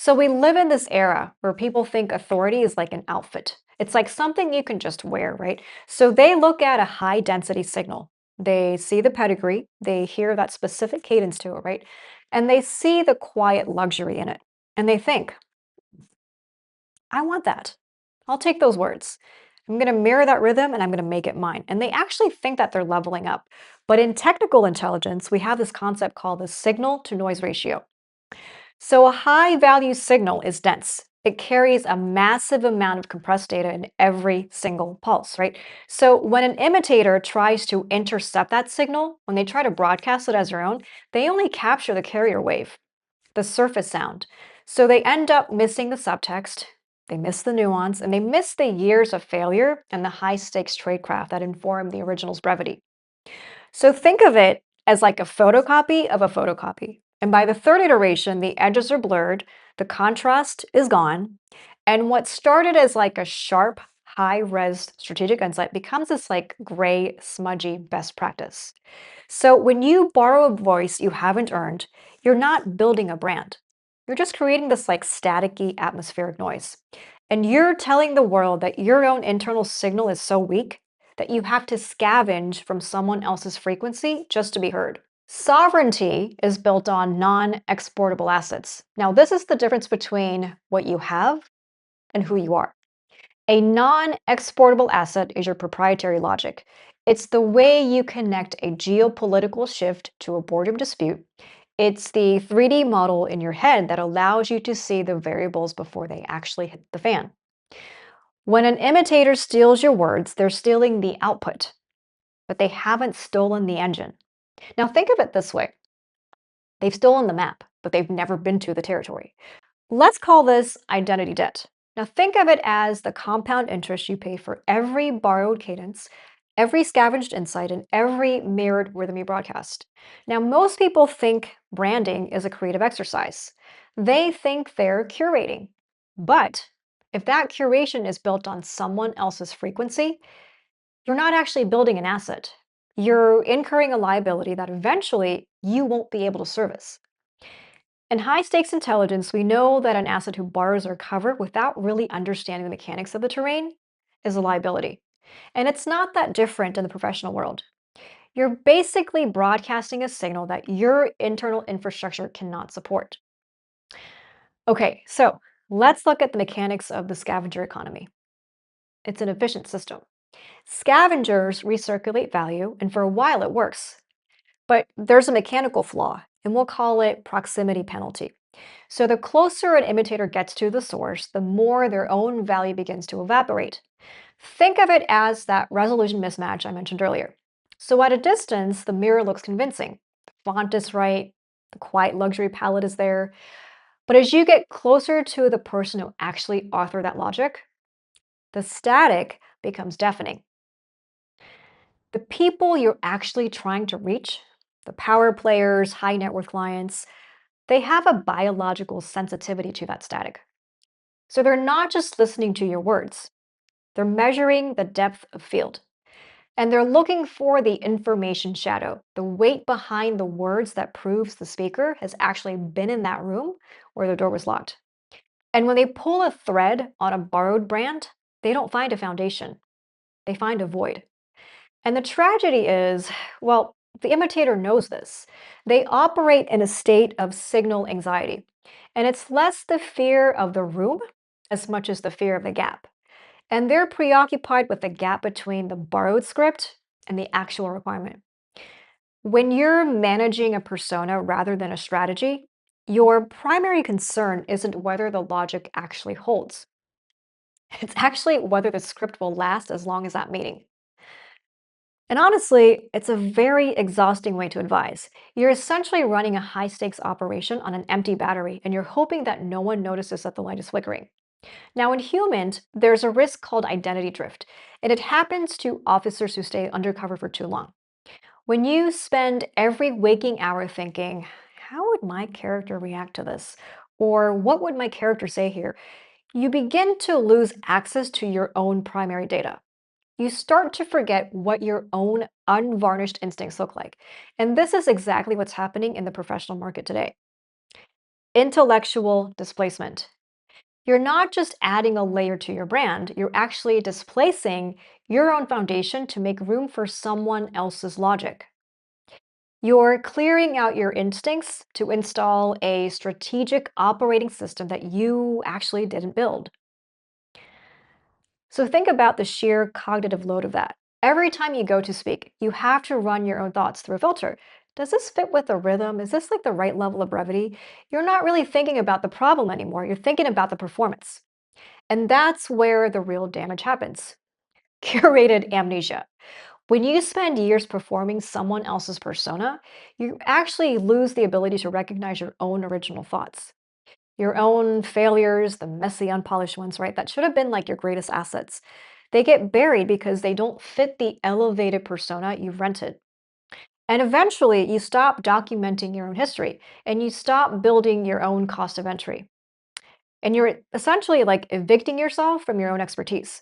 So we live in this era where people think authority is like an outfit. It's like something you can just wear, right? So they look at a high density signal. They see the pedigree, they hear that specific cadence to it, right? And they see the quiet luxury in it. And they think, I want that. I'll take those words. I'm going to mirror that rhythm and I'm going to make it mine. And they actually think that they're leveling up. But in technical intelligence, we have this concept called the signal to noise ratio. So a high value signal is dense. It carries a massive amount of compressed data in every single pulse, right? So when an imitator tries to intercept that signal, when they try to broadcast it as their own, they only capture the carrier wave, the surface sound. So they end up missing the subtext, they miss the nuance, and they miss the years of failure and the high stakes tradecraft that inform the original's brevity. So think of it as like a photocopy of a photocopy. And by the third iteration, the edges are blurred, the contrast is gone, and what started as like a sharp, high-res strategic insight becomes this like gray, smudgy best practice. So when you borrow a voice you haven't earned, you're not building a brand. You're just creating this like staticky atmospheric noise. And you're telling the world that your own internal signal is so weak that you have to scavenge from someone else's frequency just to be heard. Sovereignty is built on non-exportable assets. Now, this is the difference between what you have and who you are. A non-exportable asset is your proprietary logic. It's the way you connect a geopolitical shift to a boredom dispute. It's the 3D model in your head that allows you to see the variables before they actually hit the fan. When an imitator steals your words, they're stealing the output, but they haven't stolen the engine. Now, think of it this way. They've stolen the map, but they've never been to the territory. Let's call this identity debt. Now, think of it as the compound interest you pay for every borrowed cadence, every scavenged insight, and every mirrored rhythm you broadcast. Now, most people think branding is a creative exercise. They think they're curating. But if that curation is built on someone else's frequency, you're not actually building an asset. You're incurring a liability that eventually you won't be able to service. In high stakes intelligence, we know that an asset who borrows or cover without really understanding the mechanics of the terrain is a liability. And it's not that different in the professional world. You're basically broadcasting a signal that your internal infrastructure cannot support. Okay, so let's look at the mechanics of the scavenger economy. It's an efficient system. Scavengers recirculate value, and for a while it works. But there's a mechanical flaw, and we'll call it proximity penalty. So the closer an imitator gets to the source, the more their own value begins to evaporate. Think of it as that resolution mismatch I mentioned earlier. So at a distance, the mirror looks convincing. The font is right, the quiet luxury palette is there. But as you get closer to the person who actually authored that logic, the static becomes deafening. The people you're actually trying to reach, the power players, high net worth clients, they have a biological sensitivity to that static. So they're not just listening to your words, they're measuring the depth of field. And they're looking for the information shadow, the weight behind the words that proves the speaker has actually been in that room where the door was locked. And when they pull a thread on a borrowed brand, they don't find a foundation, they find a void. And the tragedy is, well, the imitator knows this. They operate in a state of signal anxiety. And it's less the fear of the room as much as the fear of the gap. And they're preoccupied with the gap between the borrowed script and the actual requirement. When you're managing a persona rather than a strategy, your primary concern isn't whether the logic actually holds. It's actually whether the script will last as long as that meeting. And honestly, it's a very exhausting way to advise. You're essentially running a high stakes operation on an empty battery, and you're hoping that no one notices that the light is flickering. Now, in humans, there's a risk called identity drift, and it happens to officers who stay undercover for too long. When you spend every waking hour thinking, how would my character react to this? Or what would my character say here? You begin to lose access to your own primary data. You start to forget what your own unvarnished instincts look like. And this is exactly what's happening in the professional market today. Intellectual displacement. You're not just adding a layer to your brand, you're actually displacing your own foundation to make room for someone else's logic. You're clearing out your instincts to install a strategic operating system that you actually didn't build. So think about the sheer cognitive load of that. Every time you go to speak, you have to run your own thoughts through a filter. Does this fit with the rhythm? Is this like the right level of brevity? You're not really thinking about the problem anymore. You're thinking about the performance. And that's where the real damage happens. Curated amnesia. When you spend years performing someone else's persona, you actually lose the ability to recognize your own original thoughts, your own failures, the messy, unpolished ones, right? That should have been like your greatest assets. They get buried because they don't fit the elevated persona you've rented. And eventually, you stop documenting your own history and you stop building your own cost of entry. And you're essentially like evicting yourself from your own expertise.